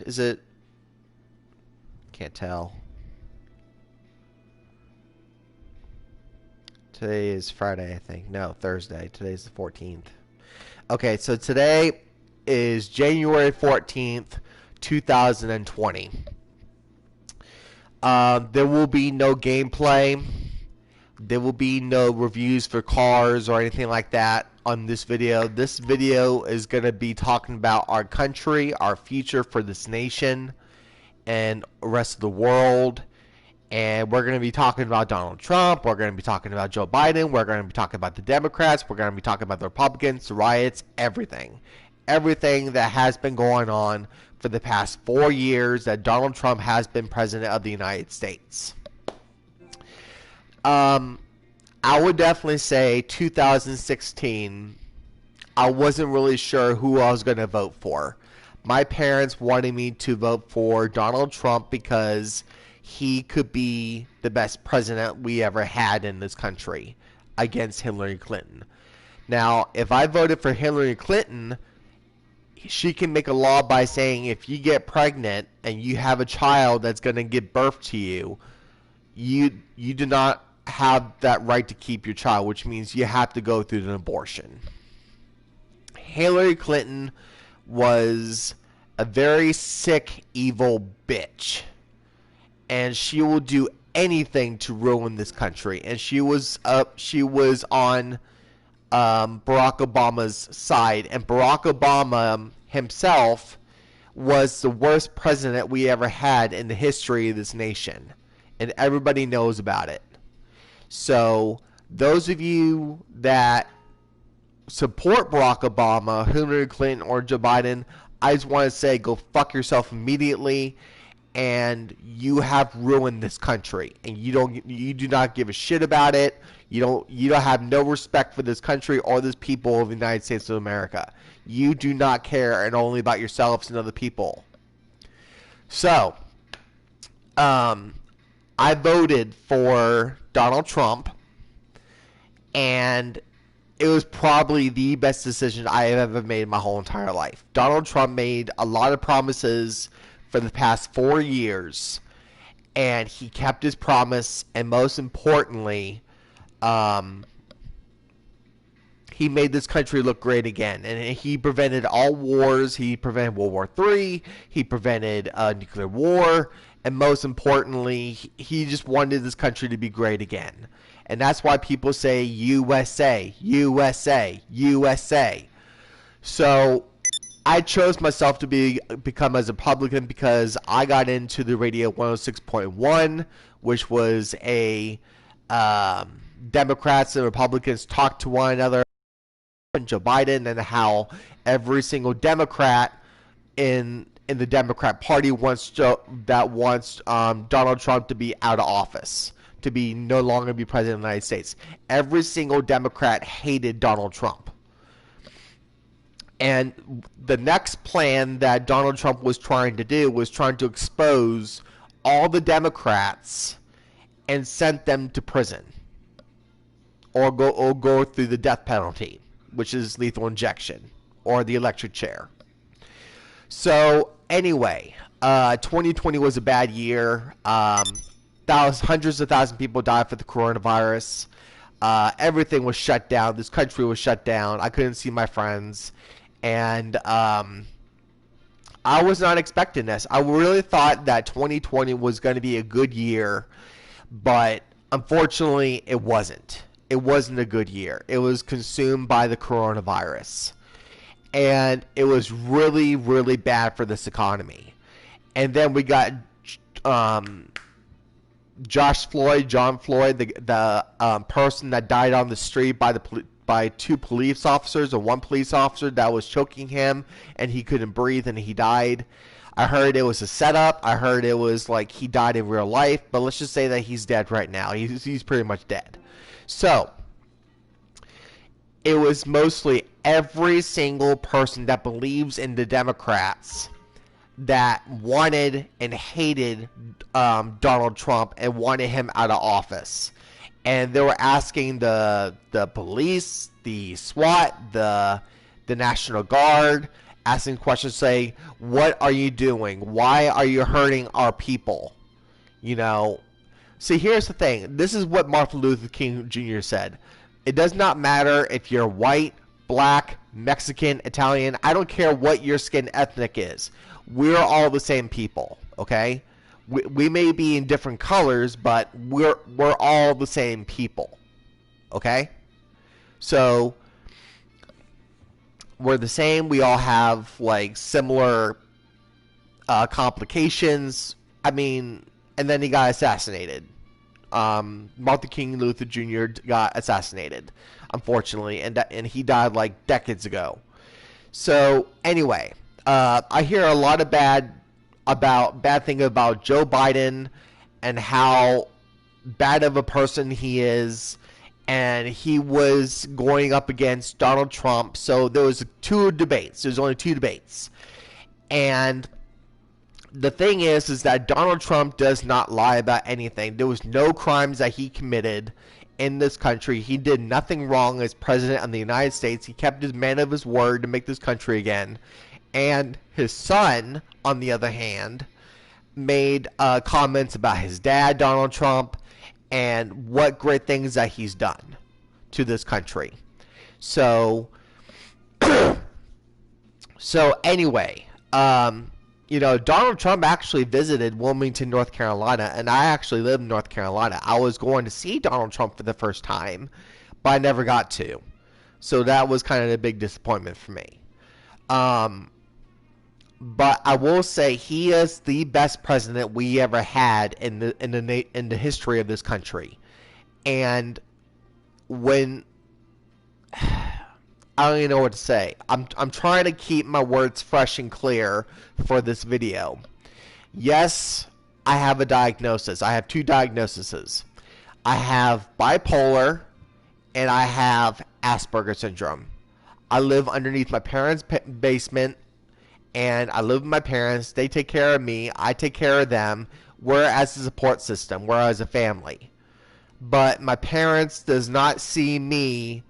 Is it? Can't tell. Today is Friday, I think. No, Thursday. Today's the 14th. Okay, so today is January 14th, 2020. There will be no gameplay. There will be no reviews for cars or anything like that on this video. This video is going to be talking about our country, our future for this nation, and the rest of the world. And we're going to be talking about Donald Trump. We're going to be talking about Joe Biden. We're going to be talking about the Democrats. We're going to be talking about the Republicans, the riots, everything. Everything that has been going on for the past 4 years that Donald Trump has been president of the United States. I would definitely say 2016, I wasn't really sure who I was going to vote for. My parents wanted me to vote for Donald Trump because he could be the best president we ever had in this country against Hillary Clinton. Now, if I voted for Hillary Clinton, she can make a law by saying if you get pregnant and you have a child that's going to give birth to you, you do not have that right to keep your child, which means you have to go through an abortion. Hillary Clinton was a very sick, evil bitch, and she will do anything to ruin this country. And she was on Barack Obama's side, and Barack Obama himself was the worst president we ever had in the history of this nation, and everybody knows about it. So those of you that support Barack Obama, Hillary Clinton, or Joe Biden, I just want to say go fuck yourself immediately. And you have ruined this country, and you do not give a shit about it. You don't have no respect for this country or this people of the United States of America. You do not care, and only about yourselves and other people. So, I voted for Donald Trump, and it was probably the best decision I have ever made in my whole entire life. Donald Trump made a lot of promises for the past 4 years, and he kept his promise, and most importantly, he made this country look great again, and he prevented all wars. He prevented World War III, he prevented nuclear war, and most importantly, he just wanted this country to be great again. And that's why people say USA, USA, USA. So I chose myself to become as a Republican because I got into the Radio 106.1, which was a Democrats and Republicans talk to one another, and Joe Biden, and how every single Democrat in the Democrat Party wants Donald Trump to be out of office, to be no longer be president of the United States. Every single Democrat hated Donald Trump. And the next plan that Donald Trump was trying to do was trying to expose all the Democrats and send them to prison, or go through the death penalty, which is lethal injection, or the electric chair. So anyway, 2020 was a bad year. Hundreds of thousands of people died for the coronavirus. Everything was shut down. This country was shut down. I couldn't see my friends. And I was not expecting this. I really thought that 2020 was going to be a good year, but unfortunately it wasn't. It wasn't a good year. It was consumed by the coronavirus. And it was really, really bad for this economy. And then we got John Floyd, the person that died on the street by 2 police officers, and 1 police officer that was choking him, and he couldn't breathe, and he died. I heard it was a setup. I heard it was like he died in real life, but let's just say that he's dead right now. He's pretty much dead. So it was mostly every single person that believes in the Democrats that wanted and hated Donald Trump and wanted him out of office. And they were asking the police, the SWAT, the National Guard, asking questions, say, what are you doing? Why are you hurting our people? You know, see, here's the thing. This is what Martin Luther King Jr. said. It does not matter if you're white, black, Mexican, Italian. I don't care what your skin ethnic is. We're all the same people, okay? We may be in different colors, but we're all the same people, okay? So we're the same. We all have like similar complications. I mean, and then he got assassinated. Martin King Luther Jr. got assassinated, unfortunately, and he died like decades ago. So anyway, I hear a lot of bad thing about Joe Biden and how bad of a person he is, and he was going up against Donald Trump. So there was two debates. There's only two debates, and the thing is that Donald Trump does not lie about anything. There was no crimes that he committed in this country. He did nothing wrong as president of the United States. He kept his man of his word to make this country again. And his son, on the other hand, made comments about his dad, Donald Trump, and what great things that he's done to this country. So, anyway, you know, Donald Trump actually visited Wilmington, North Carolina, and I actually live in North Carolina. I was going to see Donald Trump for the first time, but I never got to. So that was kind of a big disappointment for me. But I will say he is the best president we ever had in the history of this country. And when I don't even know what to say. I'm trying to keep my words fresh and clear for this video. Yes, I have a diagnosis. I have two diagnoses. I have bipolar and I have Asperger's syndrome. I live underneath my parents' basement, and I live with my parents. They take care of me. I take care of them. We're as a support system. We're as a family. But my parents does not see me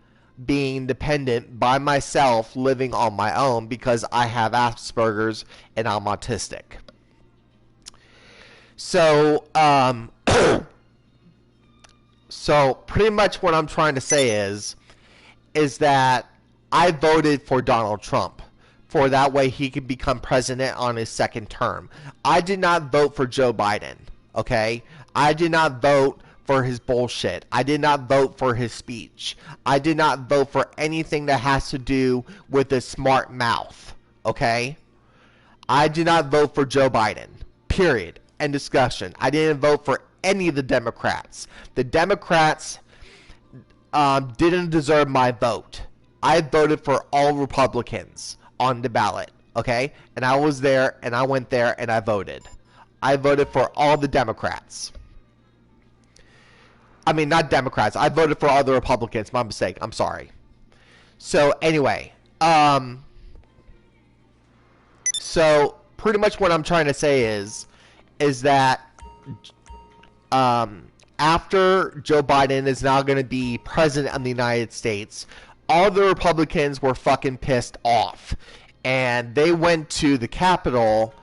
being dependent by myself, living on my own, because I have Asperger's and I'm autistic. So, so pretty much what I'm trying to say is that I voted for Donald Trump, for that way he could become president on his second term. I did not vote for Joe Biden, okay? I did not vote for his bullshit. I did not vote for his speech. I did not vote for anything that has to do with his smart mouth, okay? I did not vote for Joe Biden, period. End discussion. I didn't vote for any of the Democrats. The Democrats didn't deserve my vote. I voted for all Republicans on the ballot, okay? And I was there, and I went there, and I voted. I voted for all the Democrats. I mean, not Democrats. I voted for all the Republicans. My mistake. I'm sorry. So, anyway. So, pretty much what I'm trying to say is that after Joe Biden is now going to be president of the United States, all the Republicans were fucking pissed off. And they went to the Capitol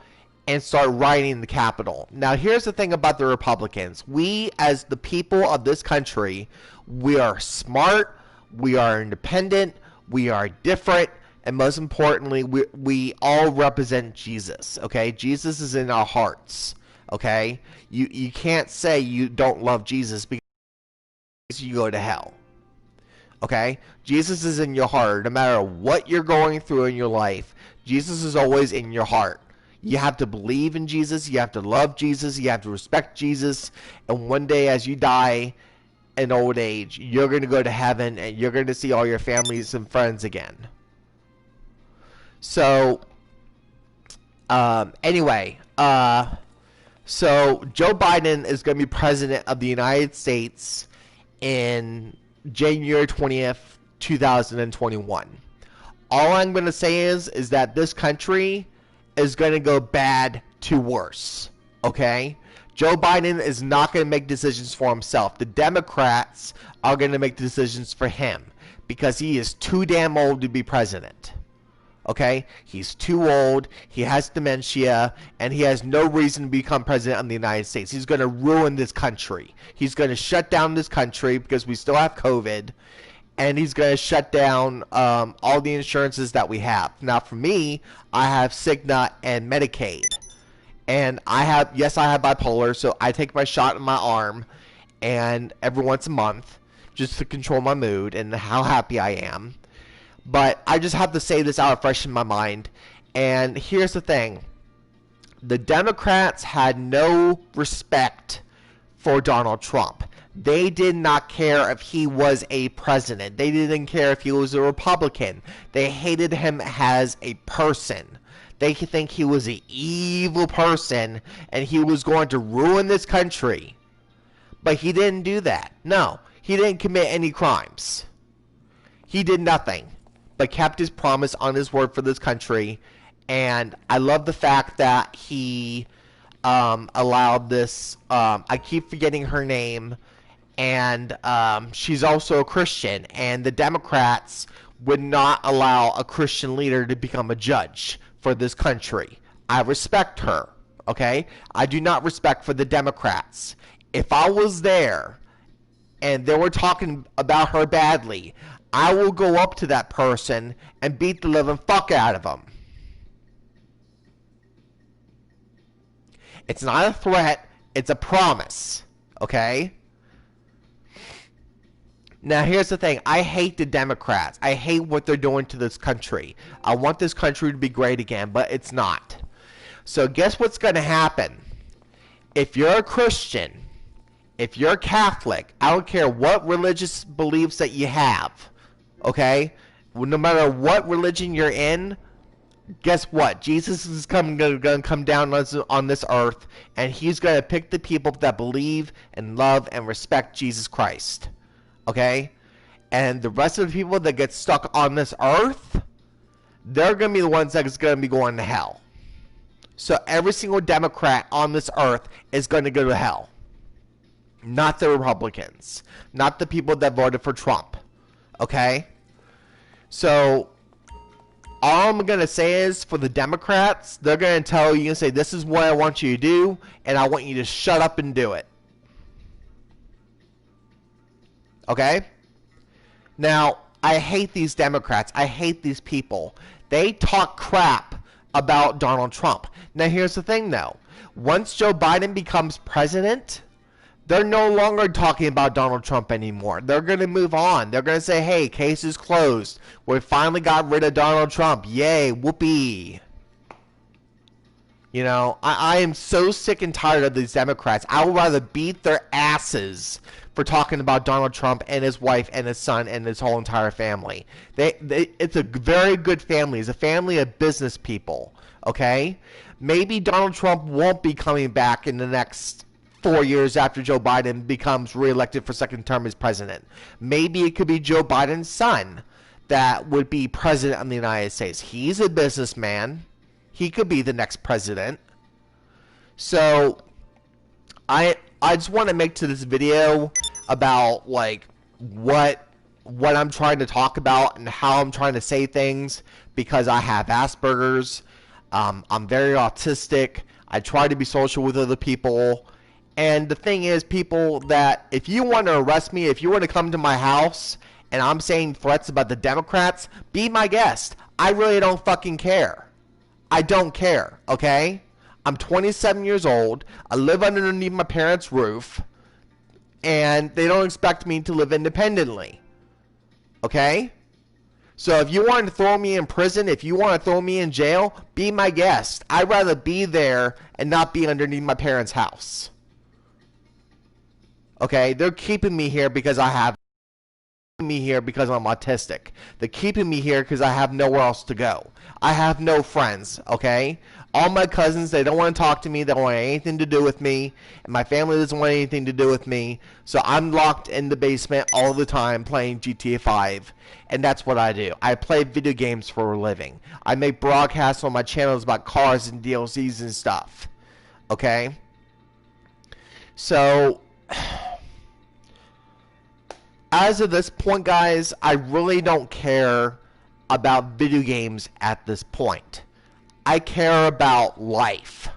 and start rioting the Capitol. Now, here's the thing about the Republicans. We, as the people of this country, we are smart, we are independent, we are different, and most importantly, we all represent Jesus, okay? Jesus is in our hearts, okay? You can't say you don't love Jesus because you go to hell, okay? Jesus is in your heart. No matter what you're going through in your life, Jesus is always in your heart. You have to believe in Jesus. You have to love Jesus. You have to respect Jesus. And one day as you die in old age, you're going to go to heaven and you're going to see all your families and friends again. So, anyway, so Joe Biden is going to be president of the United States in January 20th, 2021. All I'm going to say is that this country is going to go bad to worse, okay? Joe Biden is not going to make decisions for himself. The Democrats are going to make decisions for him because he is too damn old to be president, Okay? He's too old, he has dementia, and he has no reason to become president of the United States. He's going to ruin this country. He's going to shut down this country because we still have COVID, and he's going to shut down all the insurances that we have. Now, for me, I have Cigna and Medicaid. And I have bipolar, so I take my shot in my arm and every once a month just to control my mood and how happy I am. But I just have to say this out fresh in my mind. And here's the thing. The Democrats had no respect for Donald Trump. They did not care if he was a president. They didn't care if he was a Republican. They hated him as a person. They think he was an evil person and he was going to ruin this country. But he didn't do that. No, he didn't commit any crimes. He did nothing but kept his promise on his word for this country. And I love the fact that he allowed this, I keep forgetting her name, and she's also a Christian. And the Democrats would not allow a Christian leader to become a judge for this country. I respect her, okay? I do not respect for the Democrats. If I was there and they were talking about her badly, I will go up to that person and beat the living fuck out of them. It's not a threat, it's a promise, okay? Now, here's the thing. I hate the Democrats. I hate what they're doing to this country. I want this country to be great again, but it's not. So guess what's going to happen? If you're a Christian, if you're a Catholic, I don't care what religious beliefs that you have, okay? No matter what religion you're in, guess what? Jesus is going to come down on this earth, and he's going to pick the people that believe and love and respect Jesus Christ. Okay? And the rest of the people that get stuck on this earth, they're going to be the ones that's going to be going to hell. So every single Democrat on this earth is going to go to hell. Not the Republicans. Not the people that voted for Trump. Okay? So all I'm going to say is, for the Democrats, they're going to tell you and say, this is what I want you to do, and I want you to shut up and do it. Okay? Now, I hate these Democrats. I hate these people. They talk crap about Donald Trump. Now, here's the thing, though. Once Joe Biden becomes president, they're no longer talking about Donald Trump anymore. They're going to move on. They're going to say, hey, case is closed. We finally got rid of Donald Trump. Yay, whoopee. You know, I am so sick and tired of these Democrats. I would rather beat their asses for talking about Donald Trump and his wife and his son and his whole entire family. It's a very good family. It's a family of business people, okay? Maybe Donald Trump won't be coming back in the next 4 years after Joe Biden becomes reelected for second term as president. Maybe it could be Joe Biden's son that would be president of the United States. He's a businessman. He could be the next president. So I just want to make to this video about like what I'm trying to talk about and how I'm trying to say things, because I have Asperger's. I'm very autistic. I try to be social with other people. And the thing is, people, that if you want to arrest me, if you want to come to my house and I'm saying threats about the Democrats, be my guest. I really don't fucking care. I don't care, okay? I'm 27 years old. I live underneath my parents' roof. And they don't expect me to live independently. Okay? So if you want to throw me in prison, if you want to throw me in jail, be my guest. I'd rather be there and not be underneath my parents' house. Okay? They're keeping me here because I'm autistic. They're keeping me here because I have nowhere else to go. I have no friends, okay? All my cousins, they don't want to talk to me. They don't want anything to do with me. And my family doesn't want anything to do with me. So I'm locked in the basement all the time playing GTA 5. And that's what I do. I play video games for a living. I make broadcasts on my channels about cars and DLCs and stuff. Okay? So as of this point, guys, I really don't care about video games at this point. I care about life,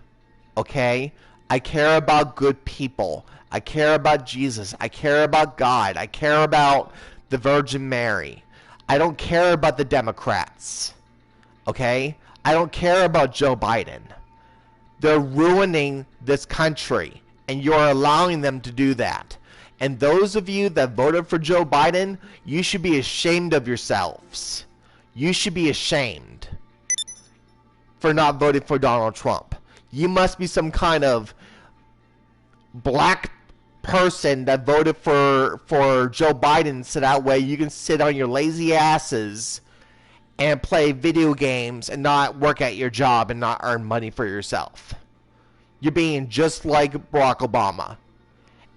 okay? I care about good people. I care about Jesus. I care about God. I care about the Virgin Mary. I don't care about the Democrats, okay? I don't care about Joe Biden. They're ruining this country, and you're allowing them to do that. And those of you that voted for Joe Biden, you should be ashamed of yourselves. You should be ashamed for not voting for Donald Trump. You must be some kind of black person that voted for Joe Biden so that way you can sit on your lazy asses and play video games and not work at your job and not earn money for yourself. You're being just like Barack Obama.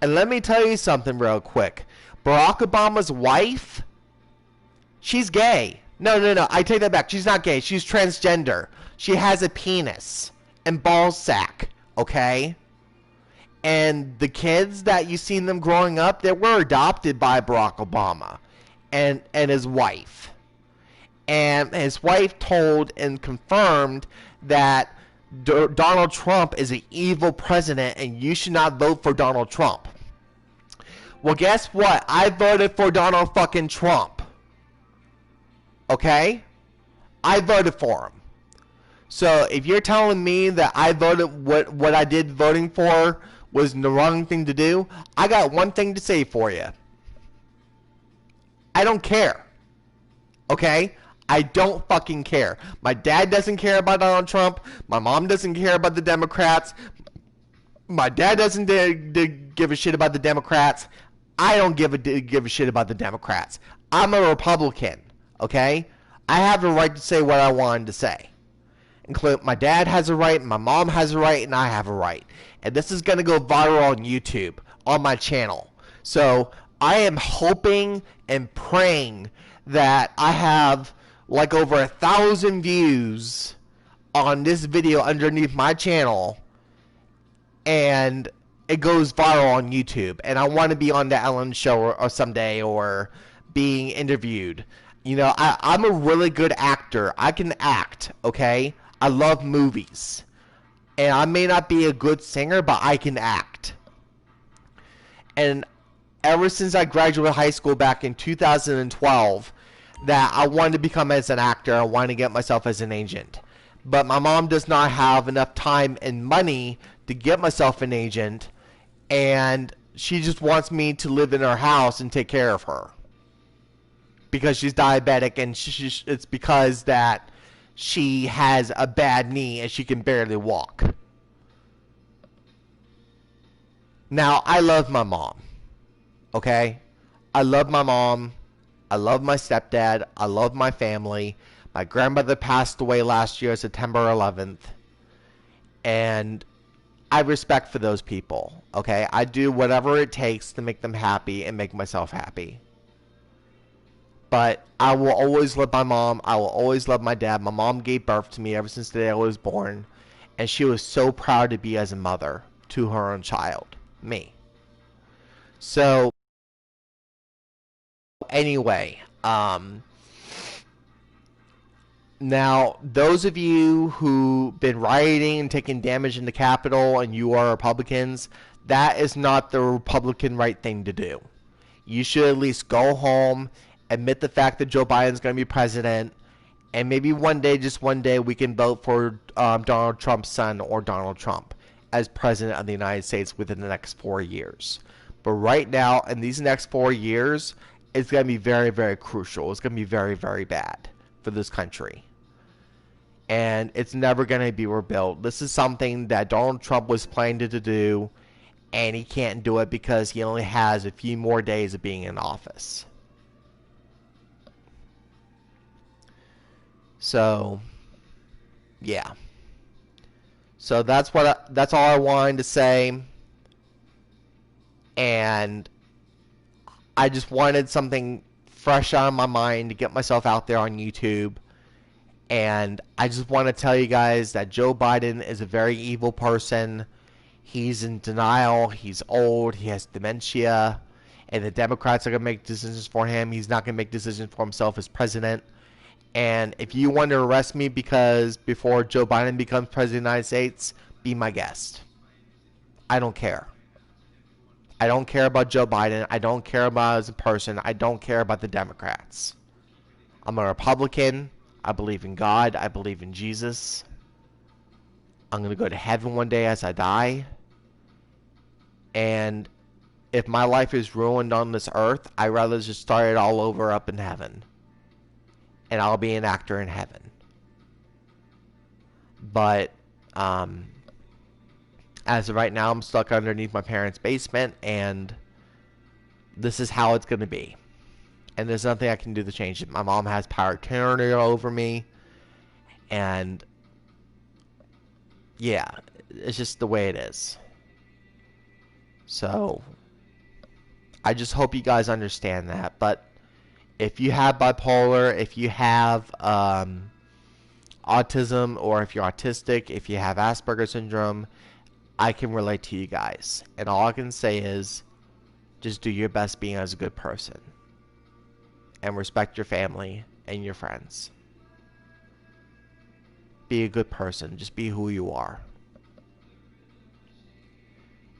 And let me tell you something real quick. Barack Obama's wife, she's gay. No, I take that back. She's not gay. She's transgender. She has a penis and ball sack, okay? And the kids that you seen them growing up, they were adopted by Barack Obama and his wife. And his wife told and confirmed that Donald Trump is an evil president and you should not vote for Donald Trump. Well, guess what? I voted for Donald fucking Trump. Okay? I voted for him. So if you're telling me that I voted what I did voting for was the wrong thing to do, I got one thing to say for you. I don't care. Okay? I don't fucking care. My dad doesn't care about Donald Trump. My mom doesn't care about the Democrats. My dad doesn't give a shit about the Democrats. I don't give a shit about the Democrats. I'm a Republican, okay? I have the right to say what I wanted to say. Include my dad has a right, my mom has a right, and I have a right. And this is going to go viral on YouTube, on my channel. So I am hoping and praying that I have like over 1,000 views on this video underneath my channel, and it goes viral on YouTube. And I want to be on the Ellen Show or someday, or being interviewed. You know, I'm a really good actor. I can act, okay? I love movies. And I may not be a good singer, but I can act. And ever since I graduated high school back in 2012, that I wanted to become as an actor. I wanted to get myself as an agent. But my mom does not have enough time and money to get myself an agent. And she just wants me to live in her house and take care of her. Because she's diabetic, and it's because that she has a bad knee and she can barely walk. Now, I love my mom. Okay? I love my mom. I love my stepdad. I love my family. My grandmother passed away last year, September 11th. And I respect for those people. Okay? I do whatever it takes to make them happy and make myself happy. But I will always love my mom. I will always love my dad. My mom gave birth to me ever since the day I was born. And she was so proud to be as a mother to her own child. Me. So, anyway. Now, those of you who've been rioting and taking damage in the Capitol and you are Republicans, that is not the Republican right thing to do. You should at least go home, admit the fact that Joe Biden's going to be president, and maybe one day, just one day, we can vote for Donald Trump's son or Donald Trump as president of the United States within the next 4 years. But right now, in these next 4 years, it's going to be very, very crucial. It's going to be very, very bad for this country. And it's never going to be rebuilt. This is something that Donald Trump was planning to do, and he can't do it because he only has a few more days of being in office. So, yeah. So that's all I wanted to say. And I just wanted something fresh on my mind to get myself out there on YouTube. And I just want to tell you guys that Joe Biden is a very evil person. He's in denial. He's old. He has dementia. And the Democrats are going to make decisions for him. He's not going to make decisions for himself as president. And if you want to arrest me because before Joe Biden becomes president of the United States, be my guest. I don't care. I don't care about Joe Biden. I don't care about as a person. I don't care about the Democrats. I'm a Republican. I believe in God. I believe in Jesus. I'm going to go to heaven one day as I die. And if my life is ruined on this earth, I'd rather just start it all over up in heaven. And I'll be an actor in heaven. But as of right now, I'm stuck underneath my parents' basement, and this is how it's going to be. And there's nothing I can do to change it. My mom has power of attorney over me, and yeah, it's just the way it is. So I just hope you guys understand that. But if you have bipolar, if you have autism, or if you're autistic, if you have Asperger's syndrome, I can relate to you guys. And all I can say is just do your best being as a good person. And respect your family and your friends. Be a good person. Just be who you are.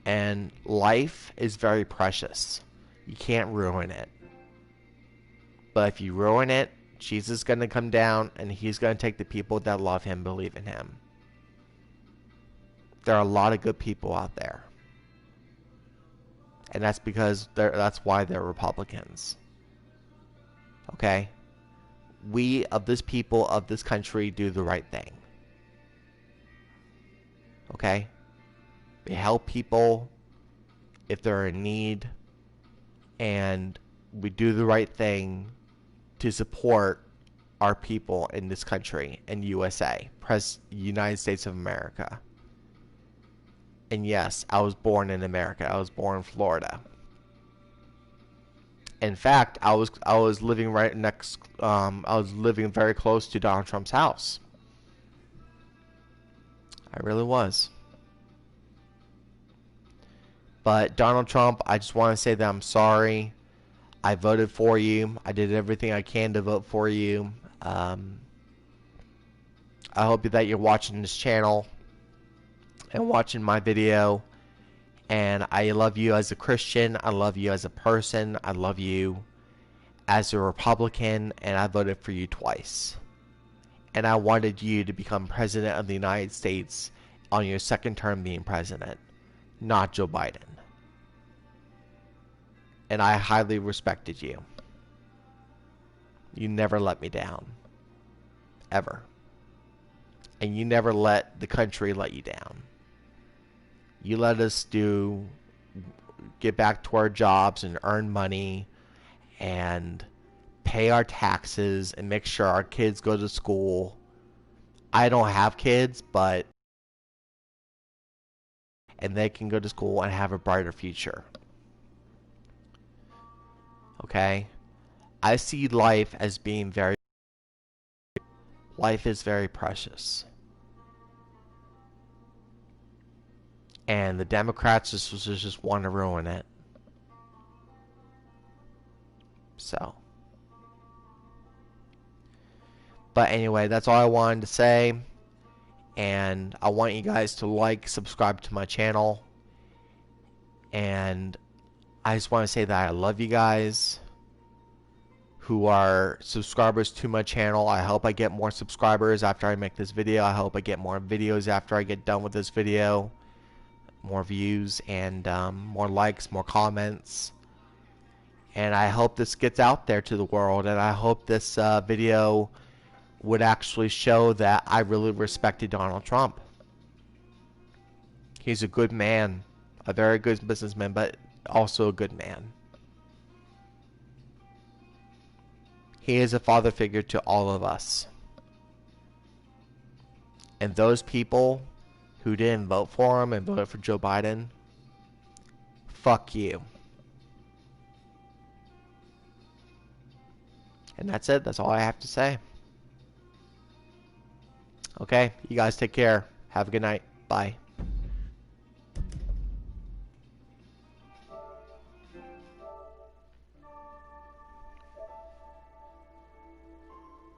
And life is very precious. You can't ruin it. But if you ruin it, Jesus is going to come down and he's going to take the people that love him, believe in him. There are a lot of good people out there. And that's because that's why they're Republicans. Okay? We of this people of this country do the right thing. Okay? We help people if they're in need, and we do the right thing to support our people in this country, in USA, United States of America. And yes, I was born in America. I was born in Florida. In fact, I was living right next. I was living very close to Donald Trump's house. I really was. But Donald Trump, I just want to say that I'm sorry. I voted for you. I did everything I can to vote for you. I hope that you're watching this channel and watching my video. And I love you as a Christian. I love you as a person. I love you as a Republican. And I voted for you twice. And I wanted you to become president of the United States on your second term being president, not Joe Biden. And I highly respected you. You never let me down. Ever. And you never let the country let you down. You let us get back to our jobs and earn money and pay our taxes and make sure our kids go to school. I don't have kids, and they can go to school and have a brighter future. Okay? I see life as being life is very precious. And the Democrats just want to ruin it. So. But anyway, that's all I wanted to say. And I want you guys to like, subscribe to my channel. And I just want to say that I love you guys who are subscribers to my channel. I hope I get more subscribers after I make this video. I hope I get more videos after I get done with this video. More views and more likes, more comments. And I hope this gets out there to the world. And I hope this video would actually show that I really respected Donald Trump. He's a good man. A very good businessman, but also a good man. He is a father figure to all of us. And those people who didn't vote for him and voted for Joe Biden, fuck you. And that's it. That's all I have to say. Okay, you guys take care. Have a good night. Bye.